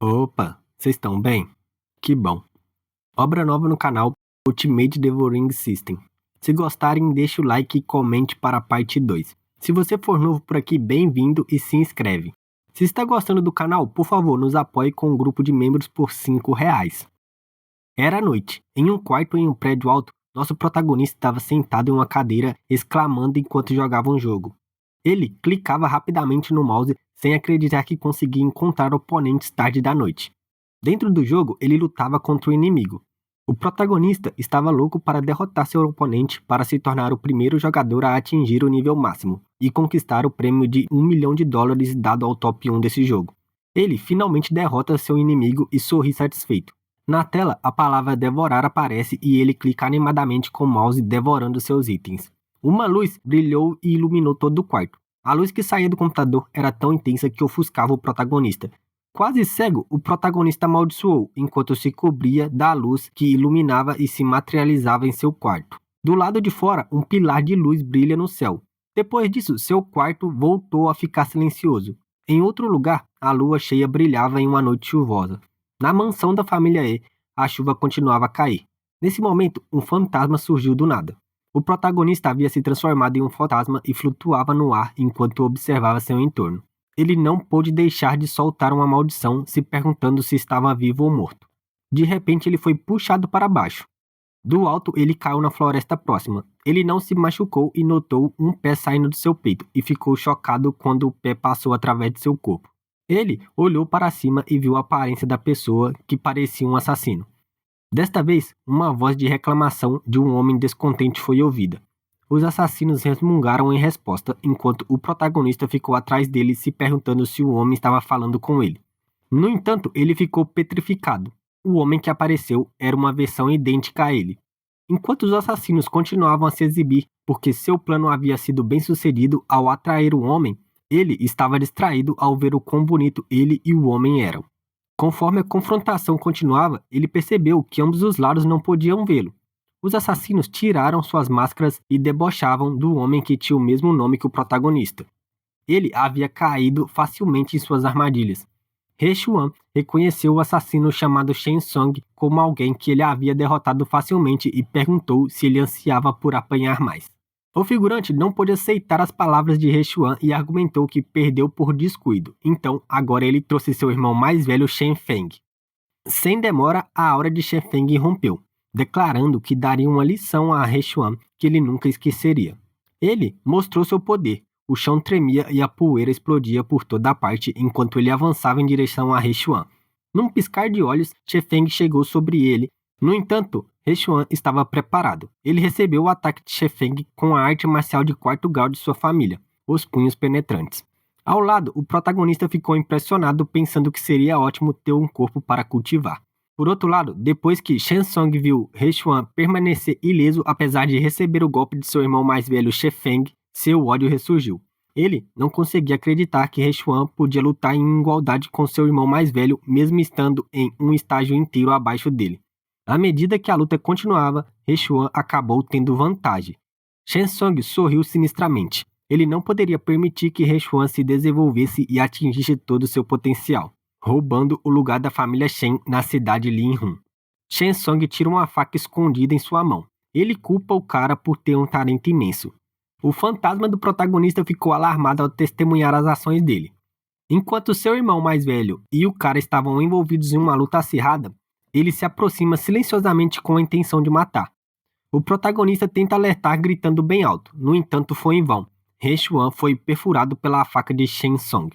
Opa, vocês estão bem? Que bom. Obra nova no canal Ultimate Devouring System. Se gostarem, deixe o like e comente para a parte 2. Se você for novo por aqui, bem-vindo e se inscreve. Se está gostando do canal, por favor, nos apoie com um grupo de membros por R$ 5. Era noite. Em um quarto em um prédio alto, nosso protagonista estava sentado em uma cadeira, exclamando enquanto jogava um jogo. Ele clicava rapidamente no mouse, sem acreditar que conseguia encontrar oponentes tarde da noite. Dentro do jogo, ele lutava contra o inimigo. O protagonista estava louco para derrotar seu oponente para se tornar o primeiro jogador a atingir o nível máximo e conquistar o prêmio de US$ 1.000.000 dado ao top 1 desse jogo. Ele finalmente derrota seu inimigo e sorri satisfeito. Na tela, a palavra devorar aparece e ele clica animadamente com o mouse devorando seus itens. Uma luz brilhou e iluminou todo o quarto. A luz que saía do computador era tão intensa que ofuscava o protagonista. Quase cego, o protagonista amaldiçoou enquanto se cobria da luz que iluminava e se materializava em seu quarto. Do lado de fora, um pilar de luz brilha no céu. Depois disso, seu quarto voltou a ficar silencioso. Em outro lugar, a lua cheia brilhava em uma noite chuvosa. Na mansão da família E, a chuva continuava a cair. Nesse momento, um fantasma surgiu do nada. O protagonista havia se transformado em um fantasma e flutuava no ar enquanto observava seu entorno. Ele não pôde deixar de soltar uma maldição, se perguntando se estava vivo ou morto. De repente, ele foi puxado para baixo. Do alto, ele caiu na floresta próxima. Ele não se machucou e notou um pé saindo do seu peito e ficou chocado quando o pé passou através de seu corpo. Ele olhou para cima e viu a aparência da pessoa, que parecia um assassino. Desta vez, uma voz de reclamação de um homem descontente foi ouvida. Os assassinos resmungaram em resposta, enquanto o protagonista ficou atrás dele se perguntando se o homem estava falando com ele. No entanto, ele ficou petrificado. O homem que apareceu era uma versão idêntica a ele. Enquanto os assassinos continuavam a se exibir porque seu plano havia sido bem sucedido ao atrair o homem, ele estava distraído ao ver o quão bonito ele e o homem eram. Conforme a confrontação continuava, ele percebeu que ambos os lados não podiam vê-lo. Os assassinos tiraram suas máscaras e debochavam do homem que tinha o mesmo nome que o protagonista. Ele havia caído facilmente em suas armadilhas. He Xuan reconheceu o assassino chamado Shen Song como alguém que ele havia derrotado facilmente e perguntou se ele ansiava por apanhar mais. O figurante não pôde aceitar as palavras de He Xuan e argumentou que perdeu por descuido. Então, agora ele trouxe seu irmão mais velho Shen Feng. Sem demora, a aura de Shen Feng rompeu, declarando que daria uma lição a He Xuan que ele nunca esqueceria. Ele mostrou seu poder. O chão tremia e a poeira explodia por toda a parte enquanto ele avançava em direção a He Xuan. Num piscar de olhos, Shen Feng chegou sobre ele. No entanto, He Xuan estava preparado. Ele recebeu o ataque de Shen Feng com a arte marcial de 4º grau de sua família, os punhos penetrantes. Ao lado, o protagonista ficou impressionado pensando que seria ótimo ter um corpo para cultivar. Por outro lado, depois que Shen Song viu He Xuan permanecer ileso apesar de receber o golpe de seu irmão mais velho Shen Feng, seu ódio ressurgiu. Ele não conseguia acreditar que He Xuan podia lutar em igualdade com seu irmão mais velho, mesmo estando em um estágio inteiro abaixo dele. À medida que a luta continuava, He Xuan acabou tendo vantagem. Shen Song sorriu sinistramente. Ele não poderia permitir que He Xuan se desenvolvesse e atingisse todo o seu potencial, roubando o lugar da família Shen na cidade Linhun. Shen Song tira uma faca escondida em sua mão. Ele culpa o cara por ter um talento imenso. O fantasma do protagonista ficou alarmado ao testemunhar as ações dele. Enquanto seu irmão mais velho e o cara estavam envolvidos em uma luta acirrada, ele se aproxima silenciosamente com a intenção de matar. O protagonista tenta alertar gritando bem alto, no entanto foi em vão. He Xuan foi perfurado pela faca de Shen Song.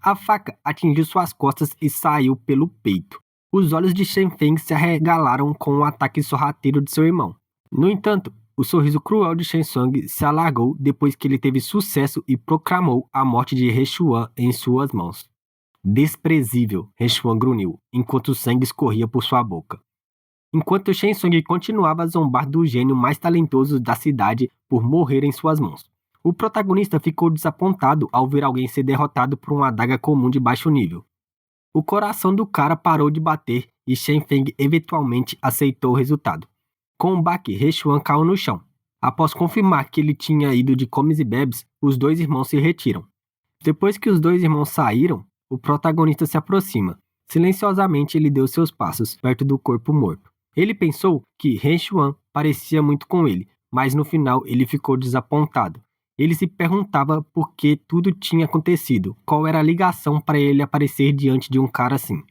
A faca atingiu suas costas e saiu pelo peito. Os olhos de Shen Feng se arregalaram com o ataque sorrateiro de seu irmão. No entanto, o sorriso cruel de Shen Song se alargou depois que ele teve sucesso e proclamou a morte de He Xuan em suas mãos. Desprezível, He Xuan grunhiu, enquanto o sangue escorria por sua boca. Enquanto Shen Song continuava a zombar do gênio mais talentoso da cidade por morrer em suas mãos. O protagonista ficou desapontado ao ver alguém ser derrotado por uma adaga comum de baixo nível. O coração do cara parou de bater e Shen Feng eventualmente aceitou o resultado. Com um baque, He Xuan caiu no chão. Após confirmar que ele tinha ido de comes e bebes, os dois irmãos se retiram. Depois que os dois irmãos saíram, o protagonista se aproxima. Silenciosamente ele deu seus passos perto do corpo morto. Ele pensou que Ren Xuan parecia muito com ele, mas no final ele ficou desapontado. Ele se perguntava por que tudo tinha acontecido, qual era a ligação para ele aparecer diante de um cara assim.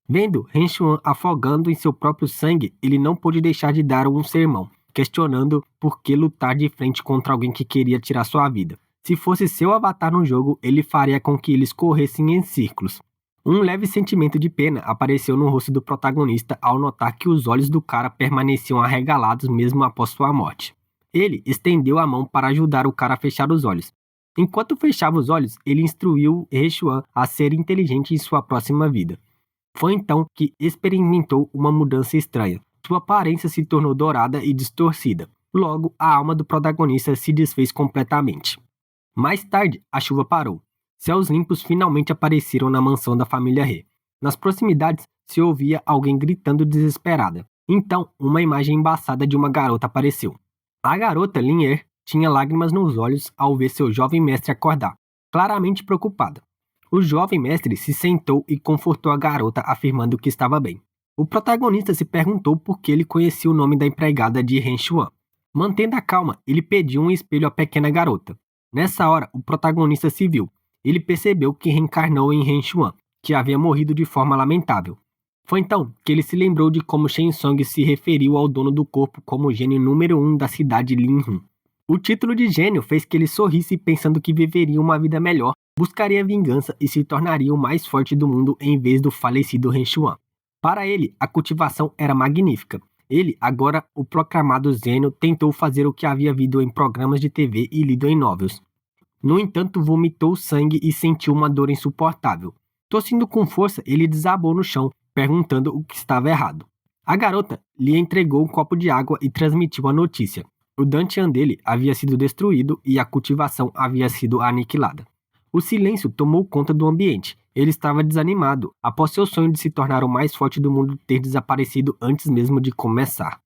Vendo Ren Xuan afogando em seu próprio sangue, ele não pôde deixar de dar um sermão, questionando por que lutar de frente contra alguém que queria tirar sua vida. Se fosse seu avatar no jogo, ele faria com que eles corressem em círculos. Um leve sentimento de pena apareceu no rosto do protagonista ao notar que os olhos do cara permaneciam arregalados mesmo após sua morte. Ele estendeu a mão para ajudar o cara a fechar os olhos. Enquanto fechava os olhos, ele instruiu He Xuan a ser inteligente em sua próxima vida. Foi então que experimentou uma mudança estranha. Sua aparência se tornou dourada e distorcida. Logo, a alma do protagonista se desfez completamente. Mais tarde, a chuva parou. Céus limpos finalmente apareceram na mansão da família He. Nas proximidades, se ouvia alguém gritando desesperada. Então, uma imagem embaçada de uma garota apareceu. A garota, Lin tinha lágrimas nos olhos ao ver seu jovem mestre acordar, claramente preocupada. O jovem mestre se sentou e confortou a garota, afirmando que estava bem. O protagonista se perguntou por que ele conhecia o nome da empregada de Ren Xuan. Mantendo a calma, ele pediu um espelho à pequena garota. Nessa hora, o protagonista se viu. Ele percebeu que reencarnou em Ren Xuan, que havia morrido de forma lamentável. Foi então que ele se lembrou de como Shen Song se referiu ao dono do corpo como o gênio número 1 da cidade Linhun. O título de gênio fez que ele sorrisse pensando que viveria uma vida melhor, buscaria vingança e se tornaria o mais forte do mundo em vez do falecido Ren Xuan. Para ele, a cultivação era magnífica. Ele, agora o proclamado gênio, tentou fazer o que havia visto em programas de TV e lido em novels. No entanto, vomitou sangue e sentiu uma dor insuportável. Tossindo com força, ele desabou no chão, perguntando o que estava errado. A garota lhe entregou um copo de água e transmitiu a notícia. O Dantian dele havia sido destruído e a cultivação havia sido aniquilada. O silêncio tomou conta do ambiente. Ele estava desanimado, após seu sonho de se tornar o mais forte do mundo ter desaparecido antes mesmo de começar.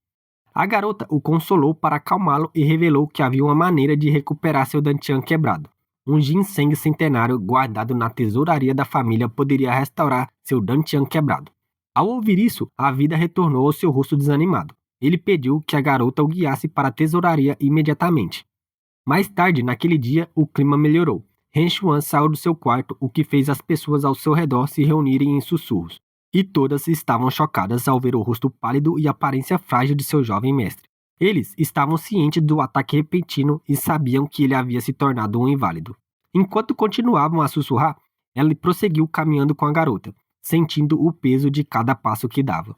A garota o consolou para acalmá-lo e revelou que havia uma maneira de recuperar seu Dantian quebrado. Um ginseng centenário guardado na tesouraria da família poderia restaurar seu Dantian quebrado. Ao ouvir isso, a vida retornou ao seu rosto desanimado. Ele pediu que a garota o guiasse para a tesouraria imediatamente. Mais tarde, naquele dia, o clima melhorou. Ren Xuan saiu do seu quarto, o que fez as pessoas ao seu redor se reunirem em sussurros. E todas estavam chocadas ao ver o rosto pálido e a aparência frágil de seu jovem mestre. Eles estavam cientes do ataque repentino e sabiam que ele havia se tornado um inválido. Enquanto continuavam a sussurrar, ela prosseguiu caminhando com a garota, sentindo o peso de cada passo que dava.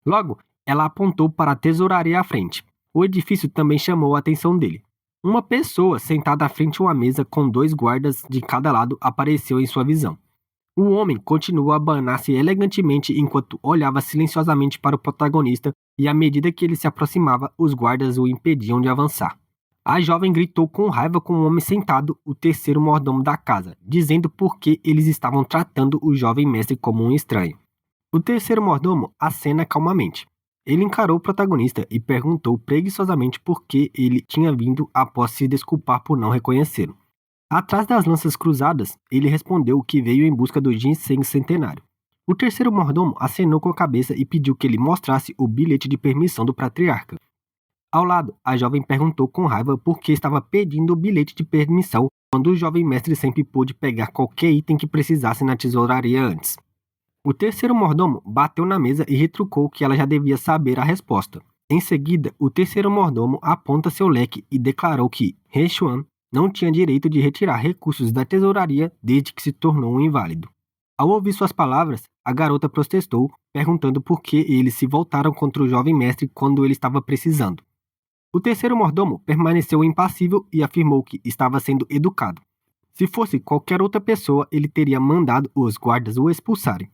Logo, ela apontou para a tesouraria à frente. O edifício também chamou a atenção dele. Uma pessoa sentada à frente de uma mesa com 2 guardas de cada lado apareceu em sua visão. O homem continuou a abanar-se elegantemente enquanto olhava silenciosamente para o protagonista e à medida que ele se aproximava, os guardas o impediam de avançar. A jovem gritou com raiva com o homem sentado, o terceiro mordomo da casa, dizendo por que eles estavam tratando o jovem mestre como um estranho. O terceiro mordomo acena calmamente. Ele encarou o protagonista e perguntou preguiçosamente por que ele tinha vindo após se desculpar por não reconhecê-lo. Atrás das lanças cruzadas, ele respondeu que veio em busca do ginseng centenário. O terceiro mordomo acenou com a cabeça e pediu que ele mostrasse o bilhete de permissão do patriarca. Ao lado, a jovem perguntou com raiva por que estava pedindo o bilhete de permissão quando o jovem mestre sempre pôde pegar qualquer item que precisasse na tesouraria antes. O terceiro mordomo bateu na mesa e retrucou que ela já devia saber a resposta. Em seguida, o terceiro mordomo aponta seu leque e declarou que He Xuan não tinha direito de retirar recursos da tesouraria desde que se tornou um inválido. Ao ouvir suas palavras, a garota protestou, perguntando por que eles se voltaram contra o jovem mestre quando ele estava precisando. O terceiro mordomo permaneceu impassível e afirmou que estava sendo educado. Se fosse qualquer outra pessoa, ele teria mandado os guardas o expulsarem.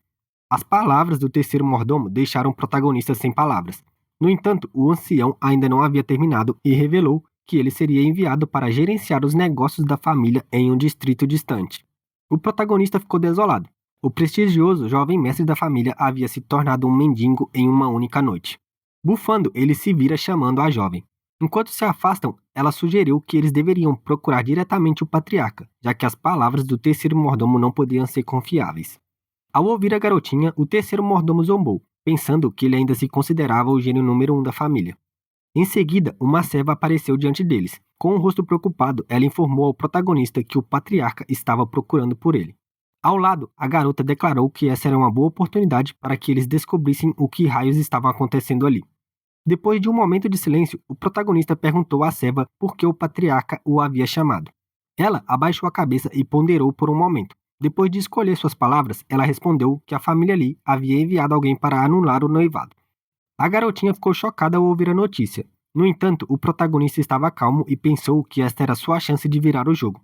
As palavras do terceiro mordomo deixaram o protagonista sem palavras. No entanto, o ancião ainda não havia terminado e revelou que ele seria enviado para gerenciar os negócios da família em um distrito distante. O protagonista ficou desolado. O prestigioso jovem mestre da família havia se tornado um mendigo em uma única noite. Bufando, ele se vira chamando a jovem. Enquanto se afastam, ela sugeriu que eles deveriam procurar diretamente o patriarca, já que as palavras do terceiro mordomo não podiam ser confiáveis. Ao ouvir a garotinha, o terceiro mordomo zombou, pensando que ele ainda se considerava o gênio número 1 da família. Em seguida, uma serva apareceu diante deles. Com o rosto preocupado, ela informou ao protagonista que o patriarca estava procurando por ele. Ao lado, a garota declarou que essa era uma boa oportunidade para que eles descobrissem o que raios estava acontecendo ali. Depois de um momento de silêncio, o protagonista perguntou à serva por que o patriarca o havia chamado. Ela abaixou a cabeça e ponderou por um momento. Depois de escolher suas palavras, ela respondeu que a família Lee havia enviado alguém para anular o noivado. A garotinha ficou chocada ao ouvir a notícia. No entanto, o protagonista estava calmo e pensou que esta era sua chance de virar o jogo.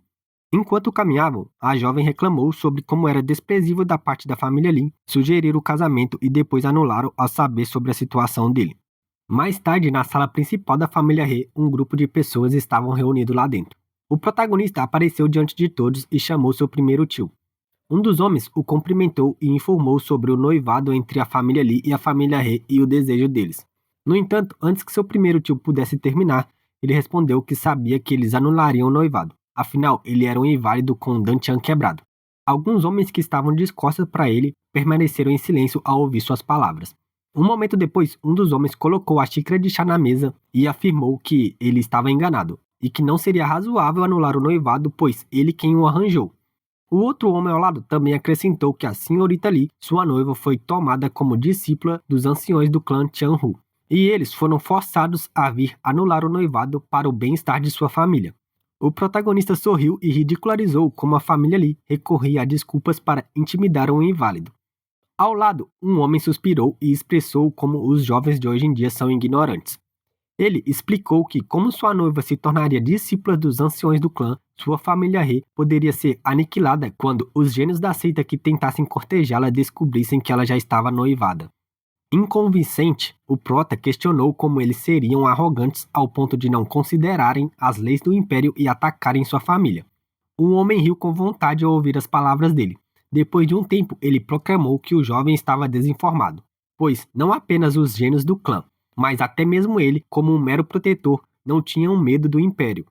Enquanto caminhavam, a jovem reclamou sobre como era desprezível da parte da família Lee sugerir o casamento e depois anular-o ao saber sobre a situação dele. Mais tarde, na sala principal da família He, um grupo de pessoas estavam reunidos lá dentro. O protagonista apareceu diante de todos e chamou seu primeiro tio. Um dos homens o cumprimentou e informou sobre o noivado entre a família Lee e a família He e o desejo deles. No entanto, antes que seu primeiro tio pudesse terminar, ele respondeu que sabia que eles anulariam o noivado. Afinal, ele era um inválido com um dantian quebrado. Alguns homens que estavam de costas para ele permaneceram em silêncio ao ouvir suas palavras. Um momento depois, um dos homens colocou a xícara de chá na mesa e afirmou que ele estava enganado e que não seria razoável anular o noivado, pois ele quem o arranjou. O outro homem ao lado também acrescentou que a senhorita Lee, sua noiva, foi tomada como discípula dos anciões do clã Tianhu, e eles foram forçados a vir anular o noivado para o bem-estar de sua família. O protagonista sorriu e ridicularizou como a família Lee recorria a desculpas para intimidar um inválido. Ao lado, um homem suspirou e expressou como os jovens de hoje em dia são ignorantes. Ele explicou que, como sua noiva se tornaria discípula dos anciões do clã, sua família He poderia ser aniquilada quando os gênios da seita que tentassem cortejá-la descobrissem que ela já estava noivada. Inconvincente, o prota questionou como eles seriam arrogantes ao ponto de não considerarem as leis do império e atacarem sua família. O homem riu com vontade ao ouvir as palavras dele. Depois de um tempo, ele proclamou que o jovem estava desinformado, pois não apenas os gênios do clã, mas até mesmo ele, como um mero protetor, não tinham medo do império.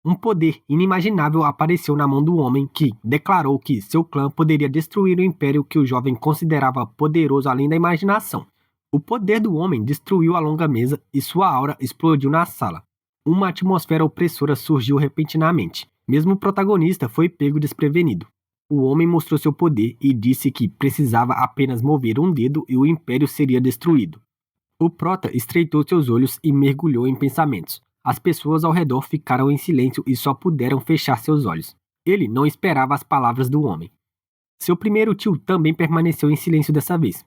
Um poder inimaginável apareceu na mão do homem que declarou que seu clã poderia destruir o império que o jovem considerava poderoso além da imaginação. O poder do homem destruiu a longa mesa e sua aura explodiu na sala. Uma atmosfera opressora surgiu repentinamente. Mesmo o protagonista foi pego desprevenido. O homem mostrou seu poder e disse que precisava apenas mover um dedo e o império seria destruído. O prota estreitou seus olhos e mergulhou em pensamentos. As pessoas ao redor ficaram em silêncio e só puderam fechar seus olhos. Ele não esperava as palavras do homem. Seu primeiro tio também permaneceu em silêncio dessa vez.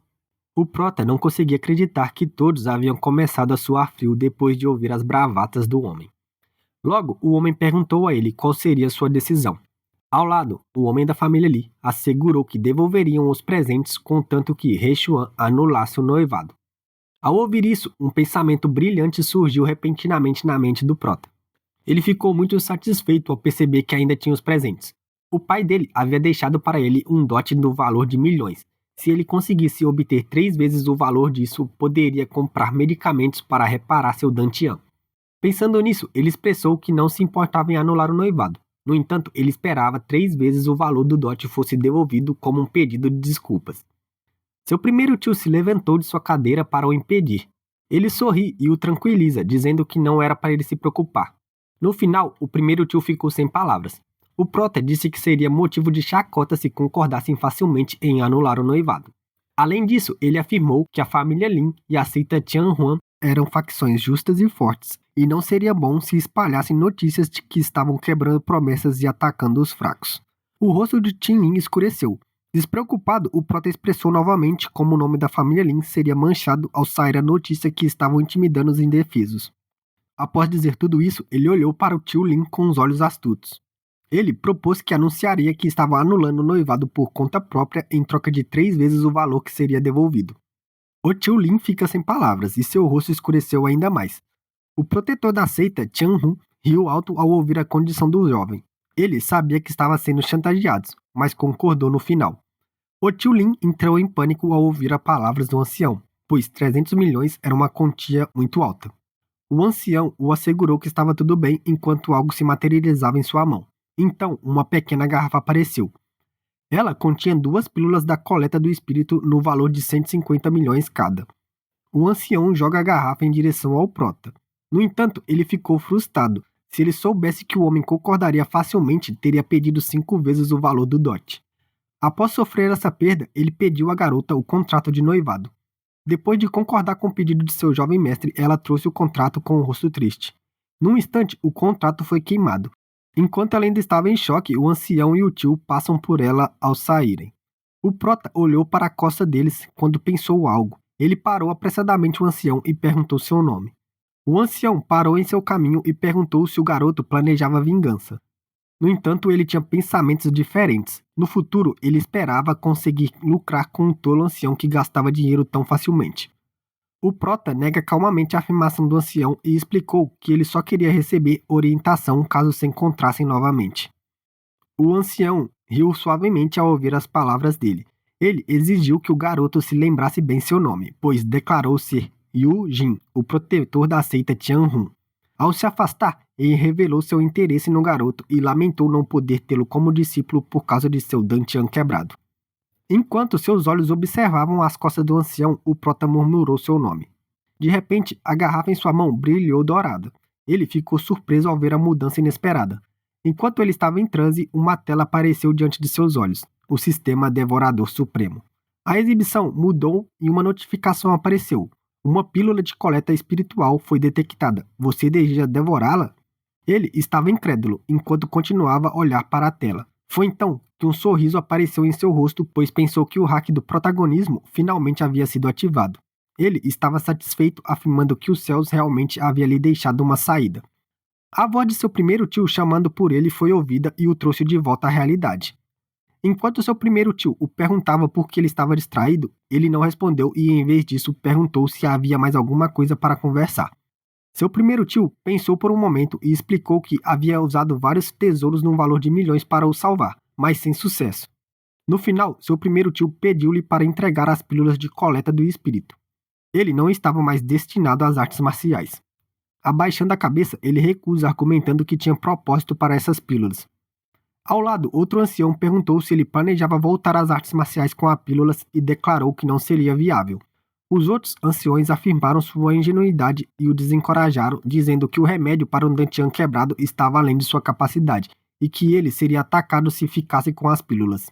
O prota não conseguia acreditar que todos haviam começado a suar frio depois de ouvir as bravatas do homem. Logo, o homem perguntou a ele qual seria sua decisão. Ao lado, o homem da família Lee assegurou que devolveriam os presentes contanto que He Xuan anulasse o noivado. Ao ouvir isso, um pensamento brilhante surgiu repentinamente na mente do prota. Ele ficou muito satisfeito ao perceber que ainda tinha os presentes. O pai dele havia deixado para ele um dote no valor de milhões. Se ele conseguisse obter 3 vezes o valor disso, poderia comprar medicamentos para reparar seu dantian. Pensando nisso, ele expressou que não se importava em anular o noivado. No entanto, ele esperava 3 vezes o valor do dote fosse devolvido como um pedido de desculpas. Seu primeiro tio se levantou de sua cadeira para o impedir. Ele sorri e o tranquiliza, dizendo que não era para ele se preocupar. No final, o primeiro tio ficou sem palavras. O prota disse que seria motivo de chacota se concordassem facilmente em anular o noivado. Além disso, ele afirmou que a família Lin e a seita Tianhuan eram facções justas e fortes, e não seria bom se espalhassem notícias de que estavam quebrando promessas e atacando os fracos. O rosto de Qin Lin escureceu. Despreocupado, o prota expressou novamente como o nome da família Lin seria manchado ao sair a notícia que estavam intimidando os indefesos. Após dizer tudo isso, ele olhou para o tio Lin com os olhos astutos. Ele propôs que anunciaria que estava anulando o noivado por conta própria em troca de 3 vezes o valor que seria devolvido. O tio Lin fica sem palavras e seu rosto escureceu ainda mais. O protetor da seita, Tianhu, riu alto ao ouvir a condição do jovem. Ele sabia que estava sendo chantageado, mas concordou no final. O tio Lin entrou em pânico ao ouvir as palavras do ancião, pois 300 milhões era uma quantia muito alta. O ancião o assegurou que estava tudo bem enquanto algo se materializava em sua mão. Então, uma pequena garrafa apareceu. Ela continha 2 pílulas da coleta do espírito no valor de 150 milhões cada. O ancião joga a garrafa em direção ao prota. No entanto, ele ficou frustrado. Se ele soubesse que o homem concordaria facilmente, teria pedido 5 vezes o valor do dote. Após sofrer essa perda, ele pediu à garota o contrato de noivado. Depois de concordar com o pedido de seu jovem mestre, ela trouxe o contrato com o rosto triste. Num instante, o contrato foi queimado. Enquanto ela ainda estava em choque, o ancião e o tio passam por ela ao saírem. O prota olhou para a costa deles quando pensou algo. Ele parou apressadamente o ancião e perguntou seu nome. O ancião parou em seu caminho e perguntou se o garoto planejava vingança. No entanto, ele tinha pensamentos diferentes. No futuro, ele esperava conseguir lucrar com um tolo ancião que gastava dinheiro tão facilmente. O prota nega calmamente a afirmação do ancião e explicou que ele só queria receber orientação caso se encontrassem novamente. O ancião riu suavemente ao ouvir as palavras dele. Ele exigiu que o garoto se lembrasse bem seu nome, pois declarou ser Yu Jin, o protetor da seita Tianhun. Ao se afastar, ele revelou seu interesse no garoto e lamentou não poder tê-lo como discípulo por causa de seu dantian quebrado. Enquanto seus olhos observavam as costas do ancião, o prota murmurou seu nome. De repente, a garrafa em sua mão brilhou dourada. Ele ficou surpreso ao ver a mudança inesperada. Enquanto ele estava em transe, uma tela apareceu diante de seus olhos, o Sistema Devorador Supremo. A exibição mudou e uma notificação apareceu. Uma pílula de coleta espiritual foi detectada. Você deseja devorá-la? Ele estava incrédulo, enquanto continuava a olhar para a tela. Foi então que um sorriso apareceu em seu rosto, pois pensou que o hack do protagonismo finalmente havia sido ativado. Ele estava satisfeito, afirmando que os céus realmente havia lhe deixado uma saída. A voz de seu primeiro tio chamando por ele foi ouvida e o trouxe de volta à realidade. Enquanto seu primeiro tio o perguntava por que ele estava distraído, ele não respondeu e, em vez disso, perguntou se havia mais alguma coisa para conversar. Seu primeiro tio pensou por um momento e explicou que havia usado vários tesouros num valor de milhões para o salvar, mas sem sucesso. No final, seu primeiro tio pediu-lhe para entregar as pílulas de coleta do espírito. Ele não estava mais destinado às artes marciais. Abaixando a cabeça, ele recusa, argumentando que tinha propósito para essas pílulas. Ao lado, outro ancião perguntou se ele planejava voltar às artes marciais com as pílulas e declarou que não seria viável. Os outros anciões afirmaram sua ingenuidade e o desencorajaram, dizendo que o remédio para um dantian quebrado estava além de sua capacidade e que ele seria atacado se ficasse com as pílulas.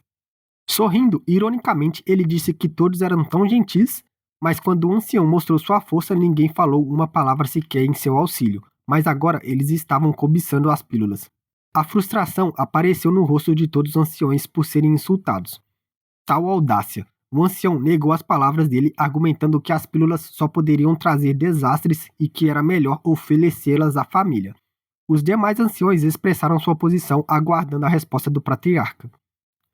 Sorrindo, ironicamente, ele disse que todos eram tão gentis, mas quando o ancião mostrou sua força, ninguém falou uma palavra sequer em seu auxílio, mas agora eles estavam cobiçando as pílulas. A frustração apareceu no rosto de todos os anciões por serem insultados. Tal audácia! O ancião negou as palavras dele, argumentando que as pílulas só poderiam trazer desastres e que era melhor oferecê-las à família. Os demais anciões expressaram sua posição, aguardando a resposta do patriarca.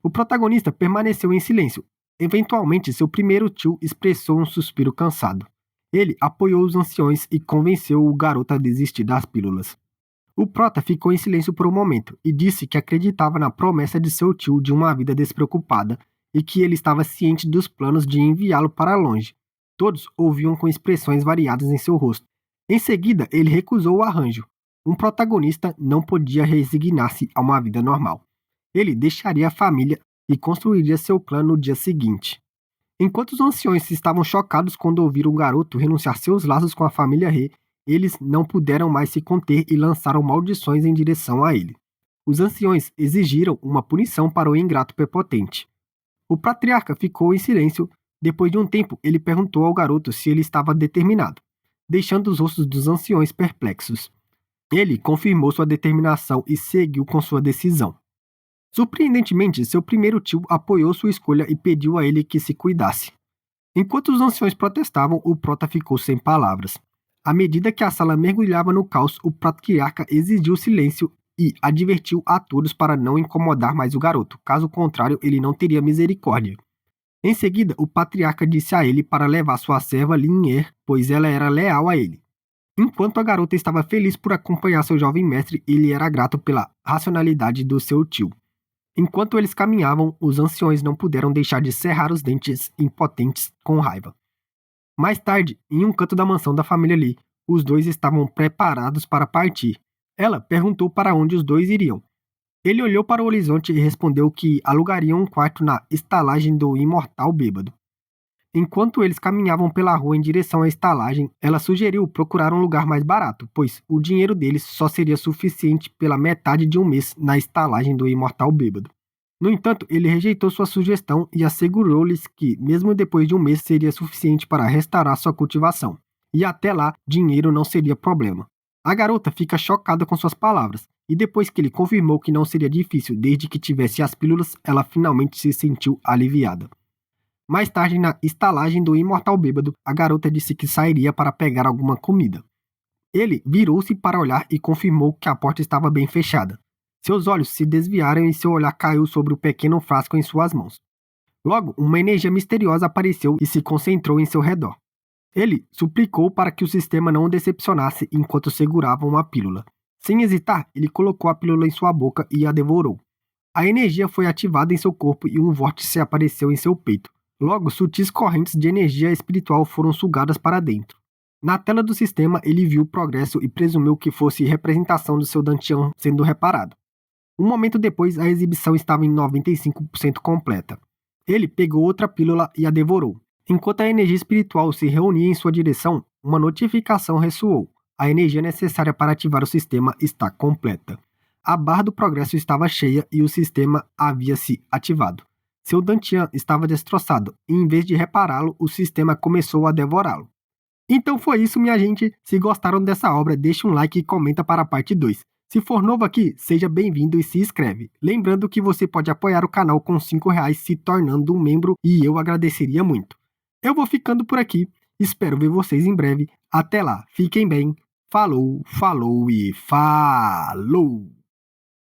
O protagonista permaneceu em silêncio. Eventualmente, seu primeiro tio expressou um suspiro cansado. Ele apoiou os anciões e convenceu o garoto a desistir das pílulas. O prota ficou em silêncio por um momento e disse que acreditava na promessa de seu tio de uma vida despreocupada e que ele estava ciente dos planos de enviá-lo para longe. Todos ouviam com expressões variadas em seu rosto. Em seguida, ele recusou o arranjo. Um protagonista não podia resignar-se a uma vida normal. Ele deixaria a família e construiria seu clã no dia seguinte. Enquanto os anciões estavam chocados quando ouviram o garoto renunciar seus laços com a família He, eles não puderam mais se conter e lançaram maldições em direção a ele. Os anciões exigiram uma punição para o ingrato prepotente. O patriarca ficou em silêncio. Depois de um tempo, ele perguntou ao garoto se ele estava determinado, deixando os rostos dos anciões perplexos. Ele confirmou sua determinação e seguiu com sua decisão. Surpreendentemente, seu primeiro tio apoiou sua escolha e pediu a ele que se cuidasse. Enquanto os anciões protestavam, o prota ficou sem palavras. À medida que a sala mergulhava no caos, o patriarca exigiu silêncio e advertiu a todos para não incomodar mais o garoto, caso contrário ele não teria misericórdia. Em seguida, o patriarca disse a ele para levar sua serva Lin-Er, pois ela era leal a ele. Enquanto a garota estava feliz por acompanhar seu jovem mestre, ele era grato pela racionalidade do seu tio. Enquanto eles caminhavam, os anciões não puderam deixar de cerrar os dentes, impotentes com raiva. Mais tarde, em um canto da mansão da família Lee, os dois estavam preparados para partir. Ela perguntou para onde os dois iriam. Ele olhou para o horizonte e respondeu que alugaria um quarto na estalagem do Imortal Bêbado. Enquanto eles caminhavam pela rua em direção à estalagem, ela sugeriu procurar um lugar mais barato, pois o dinheiro deles só seria suficiente pela metade de um mês na estalagem do Imortal Bêbado. No entanto, ele rejeitou sua sugestão e assegurou-lhes que, mesmo depois de um mês, seria suficiente para restaurar sua cultivação. E até lá, dinheiro não seria problema. A garota fica chocada com suas palavras, e depois que ele confirmou que não seria difícil desde que tivesse as pílulas, ela finalmente se sentiu aliviada. Mais tarde, na estalagem do Imortal Bêbado, a garota disse que sairia para pegar alguma comida. Ele virou-se para olhar e confirmou que a porta estava bem fechada. Seus olhos se desviaram e seu olhar caiu sobre o pequeno frasco em suas mãos. Logo, uma energia misteriosa apareceu e se concentrou em seu redor. Ele suplicou para que o sistema não o decepcionasse enquanto segurava uma pílula. Sem hesitar, ele colocou a pílula em sua boca e a devorou. A energia foi ativada em seu corpo e um vórtice apareceu em seu peito. Logo, sutis correntes de energia espiritual foram sugadas para dentro. Na tela do sistema, ele viu o progresso e presumiu que fosse representação do seu Dantian sendo reparado. Um momento depois, a exibição estava em 95% completa. Ele pegou outra pílula e a devorou. Enquanto a energia espiritual se reunia em sua direção, uma notificação ressoou. A energia necessária para ativar o sistema está completa. A barra do progresso estava cheia e o sistema havia se ativado. Seu Dantian estava destroçado e, em vez de repará-lo, o sistema começou a devorá-lo. Então foi isso, minha gente. Se gostaram dessa obra, deixa um like e comenta para a parte 2. Se for novo aqui, seja bem-vindo e se inscreve. Lembrando que você pode apoiar o canal com R$ 5 se tornando um membro e eu agradeceria muito. Eu vou ficando por aqui. Espero ver vocês em breve. Até lá. Fiquem bem. Falou, falou e falou!